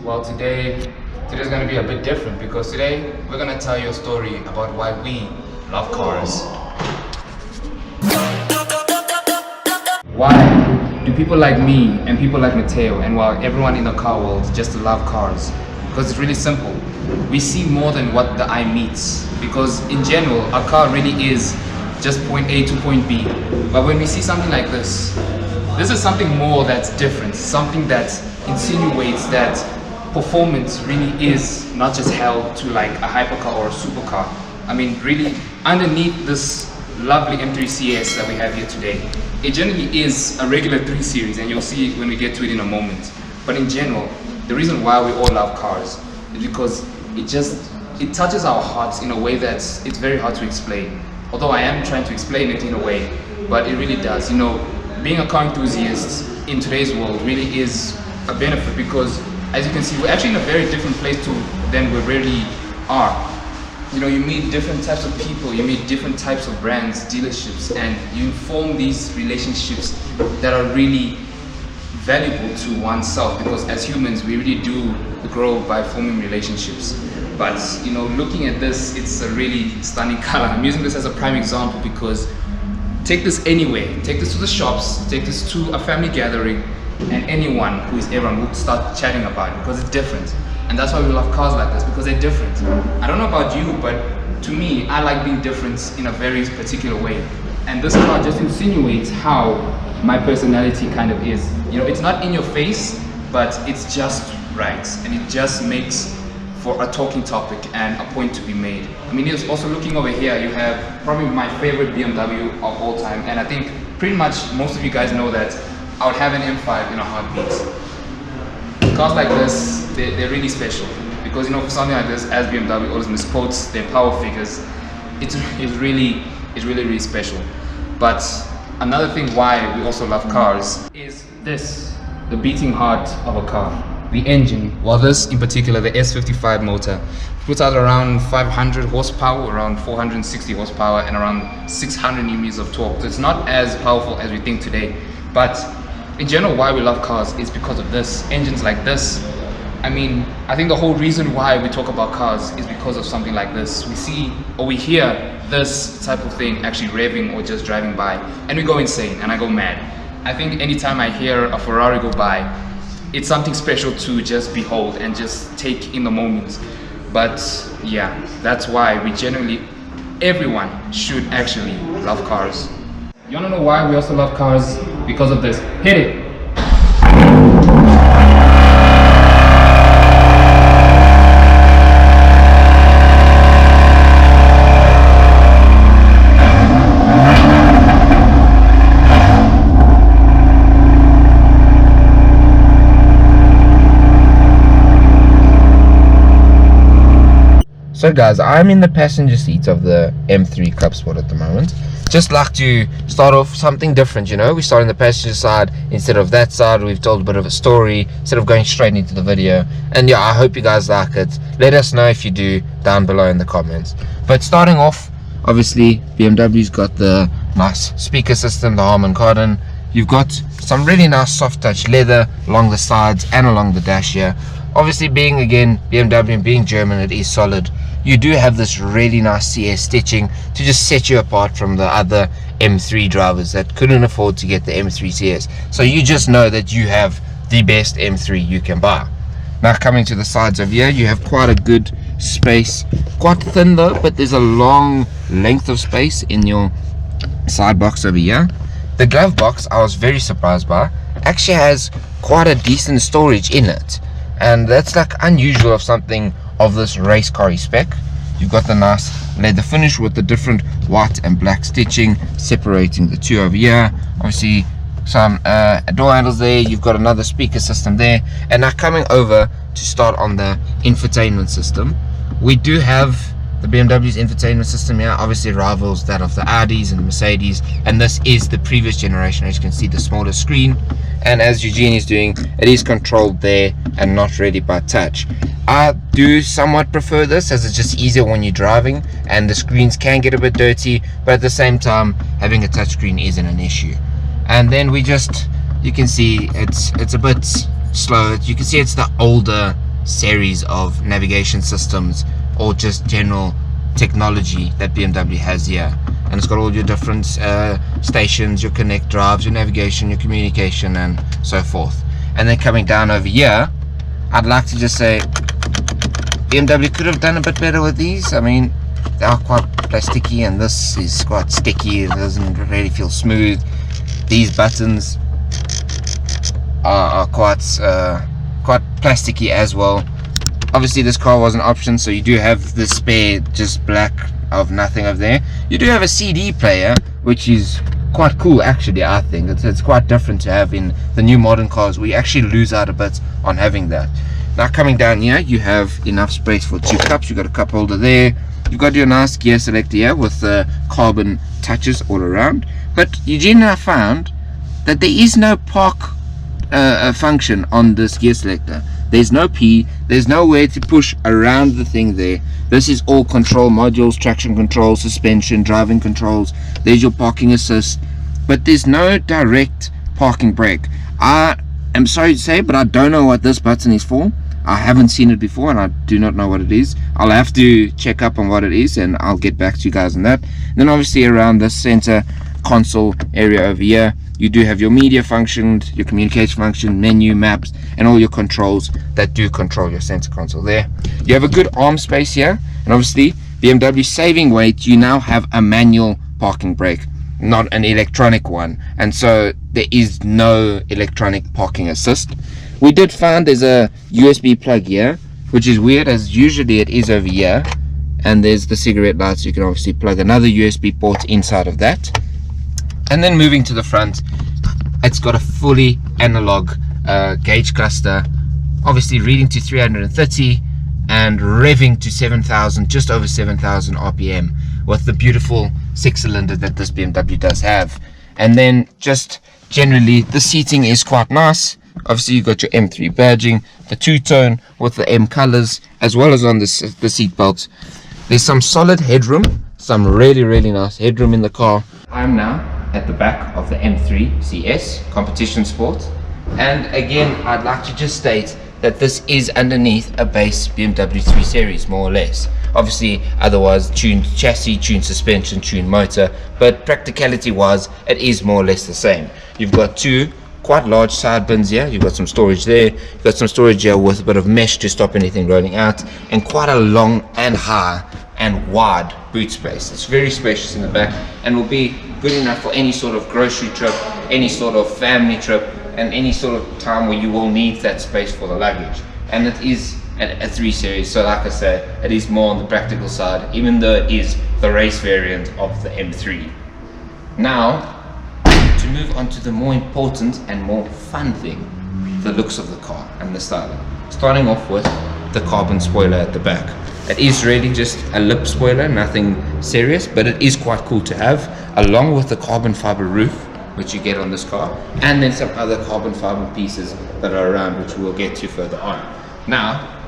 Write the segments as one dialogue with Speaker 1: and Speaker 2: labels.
Speaker 1: Well, today's gonna be a bit different because today we're gonna tell you a story about why we love cars. Why do people like me and people like Mateo and while everyone in the car world just love cars? Because it's really simple. We see more than what the eye meets. Because in general, a car really is just point A to point B. But when we see something like this is something more that's different. Something that insinuates that performance really is not just held to like a hypercar or a supercar. I mean, really, underneath this lovely M3 CS that we have here today, it generally is a regular 3 Series, and you'll see when we get to it in a moment. But in general, the reason why we all love cars is because it touches our hearts in a way that it's very hard to explain. Although I am trying to explain it in a way, but it really does. You know, being a car enthusiast in today's world really is a benefit because, as you can see, we're actually in a very different place than we really are. You know, you meet different types of people, you meet different types of brands, dealerships, and you form these relationships that are really valuable to oneself, because as humans we really do grow by forming relationships. But you know, looking at this, it's a really stunning color. I'm using this as a prime example because take this anywhere, take this to the shops, take this to a family gathering, and anyone who is everyone will start chatting about it because it's different. And that's why we love cars like this, because they're different. I don't know about you, but to me, I like being different in a very particular way. And this car just insinuates how my personality kind of is. You know, it's not in your face, but it's just right. And it just makes for a talking topic and a point to be made. I mean, also looking over here, you have probably my favorite BMW of all time. And I think pretty much most of you guys know that I would have an M5 in a heartbeat. Cars like this, they're really special because, you know, for something like this, as BMW always misquotes their power figures, it's really special. But another thing why we also love cars is this, the beating heart of a car, the engine. Well, this in particular, the S55 motor, puts out around 500 horsepower, around 460 horsepower, and around 600 newtons of torque. So it's not as powerful as we think today, but in general, why we love cars is because of this, engines like this. I mean, I think the whole reason why we talk about cars is because of something like this. We see or we hear this type of thing actually revving or just driving by, and we go insane and I go mad. I think anytime I hear a Ferrari go by, it's something special to just behold and just take in the moment. But yeah, that's why everyone should actually love cars. You wanna know why we also love cars? Because of this. Hit it!
Speaker 2: So guys, I'm in the passenger seat of the M3 Cup Sport at the moment. Just like to start off something different, you know. We start on the passenger side instead of that side. We've told a bit of a story instead of going straight into the video. And yeah, I hope you guys like it. Let us know if you do down below in the comments. But starting off, obviously BMW's got the nice speaker system, the Harman Kardon. You've got some really nice soft touch leather along the sides and along the dash here. Obviously, being again BMW and being German, it is solid. You do have this really nice CS stitching to just set you apart from the other M3 drivers that couldn't afford to get the M3 CS. So you just know that you have the best M3 you can buy. Now coming to the sides of here, you have quite a good space. Quite thin though, but there's a long length of space in your side box over here. The glove box, I was very surprised by, actually has quite a decent storage in it. And that's like unusual of something of this race car spec. You've got the nice leather finish with the different white and black stitching separating the two over here. Obviously some door handles there. You've got another speaker system there. And now coming over to start on the infotainment system, we do have the BMW's infotainment system here. Obviously it rivals that of the Audis and the Mercedes, and this is the previous generation. As you can see, the smaller screen, and as Eugene is doing, it is controlled there and not really by touch. I do somewhat prefer this, as it's just easier when you're driving and the screens can get a bit dirty, but at the same time having a touch screen isn't an issue. And then you can see it's a bit slow. You can see it's the older series of navigation systems or just general technology that BMW has here. And it's got all your different stations, your connect drives, your navigation, your communication, and so forth. And then coming down over here, I'd like to just say BMW could have done a bit better with these. I mean, they are quite plasticky, and this is quite sticky. It doesn't really feel smooth. These buttons are quite plasticky as well. Obviously this car was an option, so you do have the spare just black of nothing over there. You do have a CD player, which is quite cool actually. I think it's quite different to have in the new modern cars. We actually lose out a bit on having that. Now coming down here, you have enough space for 2 cups. You've got a cup holder there. You've got your nice gear selector here with carbon touches all around. But Eugene and I found that there is no park function on this gear selector. There's no P, there's no way to push around the thing there. This is all control modules, traction control, suspension, driving controls. There's your parking assist, but there's no direct parking brake. I am sorry to say, but I don't know what this button is for. I haven't seen it before, and I do not know what it is. I'll have to check up on what it is, and I'll get back to you guys on that. And then obviously around the center console area over here, you do have your media function, your communication function, menu, maps, and all your controls that do control your center console there. You have a good arm space here, and obviously BMW saving weight, you now have a manual parking brake, not an electronic one, and so there is no electronic parking assist. We did find there's a USB plug here, which is weird, as usually it is over here, and there's the cigarette lights. You can obviously plug another USB port inside of that. And then moving to the front, it's got a fully analog gauge cluster, obviously reading to 330 and revving to 7,000, just over 7,000 RPM, with the beautiful 6-cylinder that this BMW does have. And then just generally the seating is quite nice. Obviously you've got your M3 badging, the two-tone with the M colors, as well as on the seat belts. There's some solid headroom, some really nice headroom in the car. I'm now at the back of the M3 CS Competition Sport, and again I'd like to just state that this is underneath a base BMW 3 Series, more or less. Obviously otherwise tuned chassis, tuned suspension, tuned motor, but practicality wise it is more or less the same. You've got 2 quite large side bins here. You've got some storage there, you've got some storage here with a bit of mesh to stop anything rolling out, and quite a long and high and wide boot space. It's very spacious in the back and will be good enough for any sort of grocery trip, any sort of family trip, and any sort of time where you will need that space for the luggage. And it is a 3 Series, so like I said, it is more on the practical side, even though it is the race variant of the M3. Now to move on to the more important and more fun thing, the looks of the car and the styling. Starting off with the carbon spoiler at the back. It is really just a lip spoiler, nothing serious, but it is quite cool to have, along with the carbon fiber roof, which you get on this car, and then some other carbon fiber pieces that are around, which we'll get to further on. Now,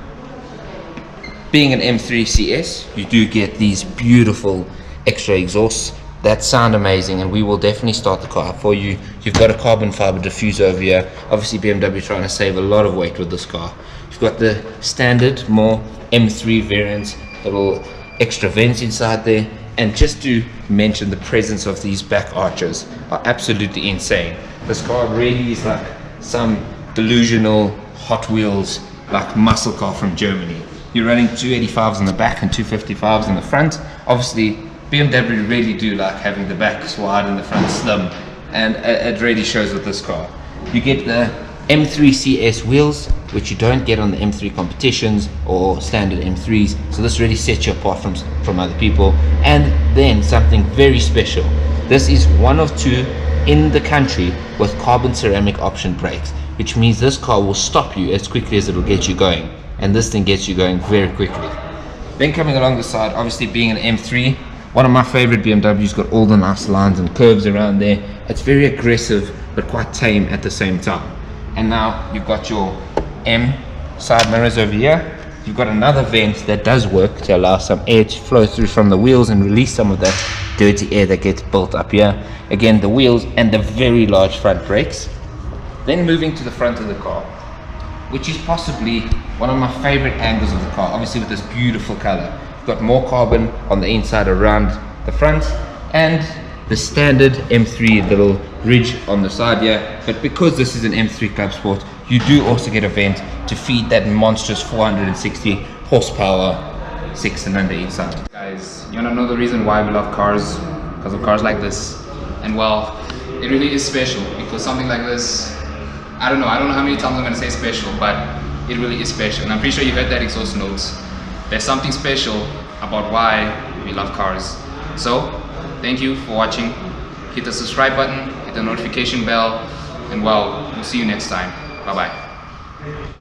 Speaker 2: being an M3 CS, you do get these beautiful extra exhausts that sound amazing, and we will definitely start the car for you. You've got a carbon fiber diffuser over here. Obviously BMW trying to save a lot of weight with this car. You've got the standard, more M3 variants, little extra vents inside there, and just to mention, the presence of these back arches are absolutely insane. This car really is like some delusional Hot Wheels, like muscle car from Germany. You're running 285s in the back and 255s in the front. Obviously BMW really do like having the backs wide and the front slim, and it really shows with this car. You get the M3 CS wheels, which you don't get on the M3 competitions or standard M3s, so this really sets you apart from other people. And then something very special, this is one of 2 in the country with carbon ceramic option brakes, which means this car will stop you as quickly as it will get you going, and this thing gets you going very quickly. Then coming along the side, obviously being an M3, one of my favorite BMWs, got all the nice lines and curves around there. It's very aggressive but quite tame at the same time. And now you've got your M side mirrors over here. You've got another vent that does work to allow some air to flow through from the wheels and release some of that dirty air that gets built up here. Again, the wheels and the very large front brakes. Then moving to the front of the car, which is possibly one of my favorite angles of the car, obviously with this beautiful color. Got more carbon on the inside around the front, and the standard M3 little ridge on the side here. But because this is an M3 Club Sport, you do also get a vent to feed that monstrous 460 horsepower 6-cylinder inside.
Speaker 1: Guys, you wanna know the reason why we love cars? Because of cars like this. And well, it really is special, because something like this, I don't know how many times I'm gonna say special, but it really is special. And I'm pretty sure you heard that exhaust notes. There's something special about why we love cars. So, thank you for watching. Hit the subscribe button, hit the notification bell, and well, we'll see you next time. Bye bye.